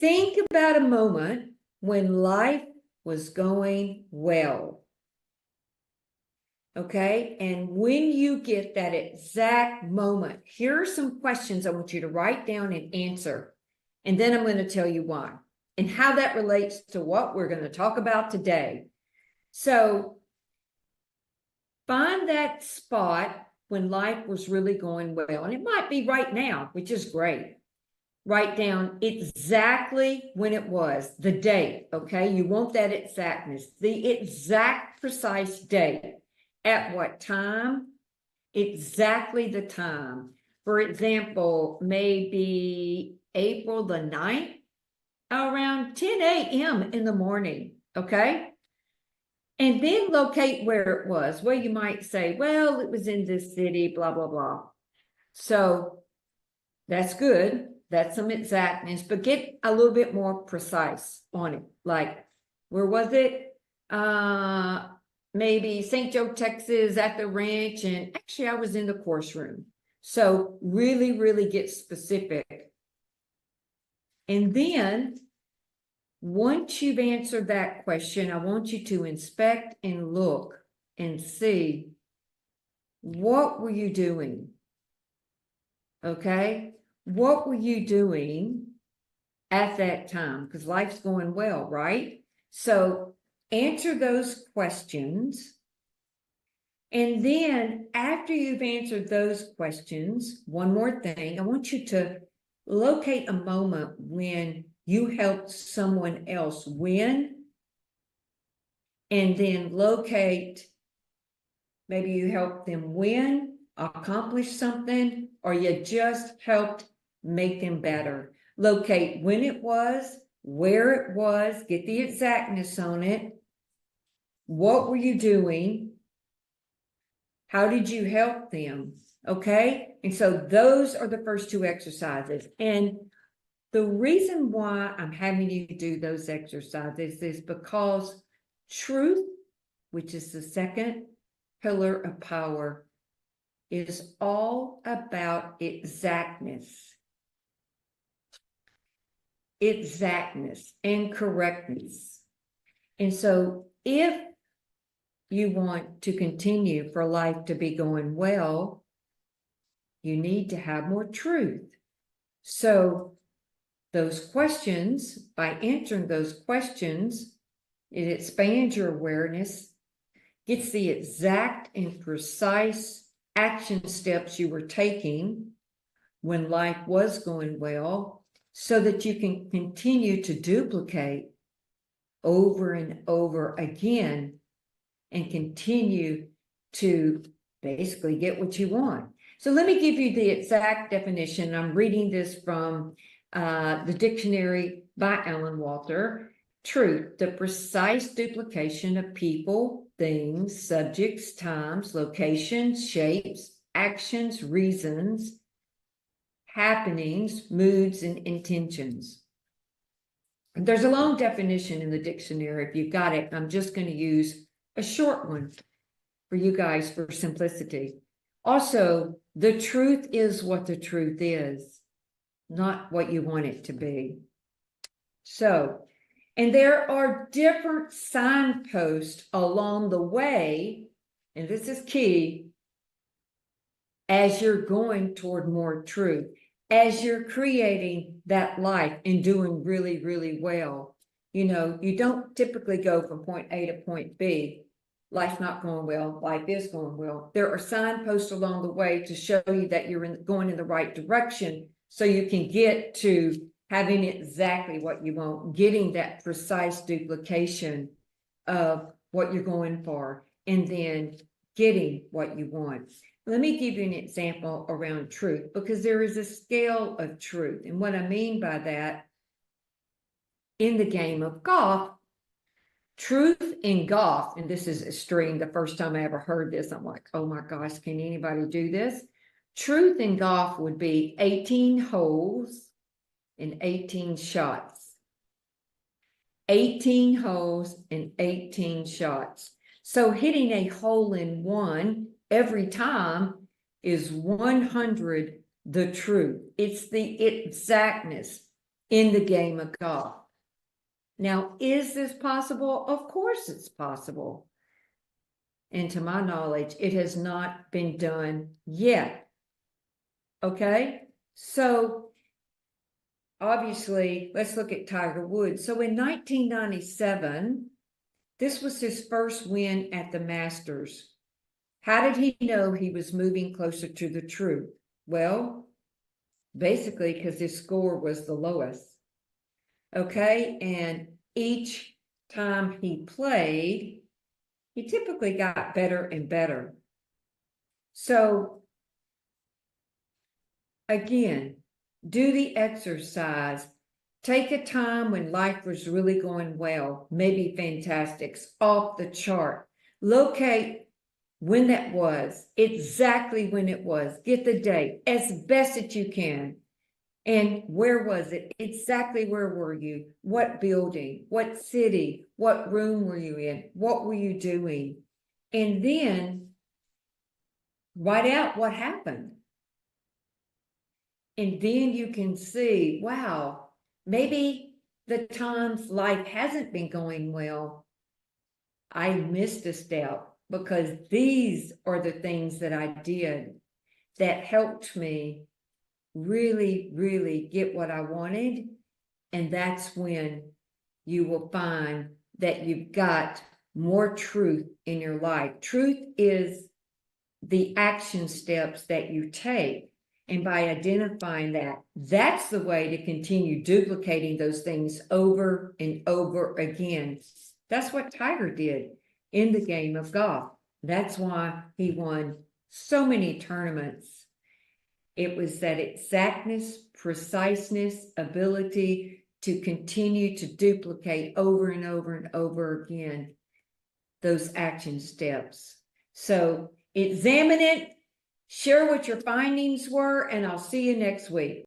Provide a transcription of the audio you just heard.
Think about a moment when life was going well. Okay, and when you get that exact moment, here are some questions I want you to write down and answer. And then I'm going to tell you why and how that relates to what we're going to talk about today. So find that spot when life was really going well. And it might be right now, which is great. Write down exactly when it was, the date, okay? You want that exactness, the exact precise date. At what time? Exactly the time. For example, maybe April the 9th, around 10 a.m. in the morning, okay? And then locate where it was. Well, you might say, well, it was in this city, blah, blah, blah. So that's good. That's some exactness, but get a little bit more precise on it. Like, where was it? Maybe St. Joe, Texas at the ranch. And actually, I was in the course room. So really, really get specific. And then once you've answered that question, I want you to inspect and look and see, what were you doing? Okay? What were you doing at that time? Because life's going well, right? So answer those questions. And then after you've answered those questions, one more thing, I want you to locate a moment when you helped someone else win, and then locate, maybe you helped them win, accomplish something, or you just helped make them better. Locate when it was, where it was, get the exactness on it. What were you doing? How did you help them? Okay. And so those are the first two exercises. And the reason why I'm having you do those exercises is because truth, which is the second pillar of power, is all about exactness. Exactness and correctness. And so if you want to continue for life to be going well, you need to have more truth. So those questions, by answering those questions, it expands your awareness, gets the exact and precise action steps you were taking when life was going well, so that you can continue to duplicate over and over again and continue to basically get what you want. So let me give you the exact definition. I'm reading this from the dictionary by Alan Walter. Truth, the precise duplication of people, things, subjects, times, locations, shapes, actions, reasons, happenings, moods, and intentions. There's a long definition in the dictionary if you've got it. I'm just going to use a short one for you guys for simplicity. Also, the truth is what the truth is, not what you want it to be. So, and there are different signposts along the way, and this is key, as you're going toward more truth, as you're creating that life and doing really, really well. You know, you don't typically go from point A to point B. Life's not going well. Life is going well. There are signposts along the way to show you that you're going in the right direction, so you can get to having exactly what you want, getting that precise duplication of what you're going for, and then getting what you want. Let me give you an example around truth, because there is a scale of truth. And what I mean by that, in the game of golf, truth in golf, and this is extreme. The first time I ever heard this, I'm like, oh my gosh, can anybody do this? Truth in golf would be 18 holes and 18 shots. 18 holes and 18 shots. So hitting a hole in one every time is 100 the truth. It's the exactness. in the game of golf. Now, is this possible? Of course it's possible. And to my knowledge, it has not been done yet. Okay, so obviously, let's look at Tiger Woods. So in 1997, this was his first win at the Masters. How did he know he was moving closer to the truth? Well, basically because his score was the lowest. Okay, and each time he played, he typically got better and better. So again, do the exercise. Take a time when life was really going well, maybe fantastic's off the chart. Locate when that was, exactly when it was. Get the date as best that you can. And where was it? Exactly where were you? What building? What city? What room were you in? What were you doing? And then write out what happened. And then you can see, wow, maybe the times life hasn't been going well, I missed a step because these are the things that I did that helped me really, really get what I wanted. And that's when you will find that you've got more truth in your life. Truth is the action steps that you take. And by identifying that, that's the way to continue duplicating those things over and over again. That's what Tiger did in the game of golf. That's why he won so many tournaments. It was that exactness, preciseness, ability to continue to duplicate over and over and over again those action steps. So examine it, share what your findings were, and I'll see you next week.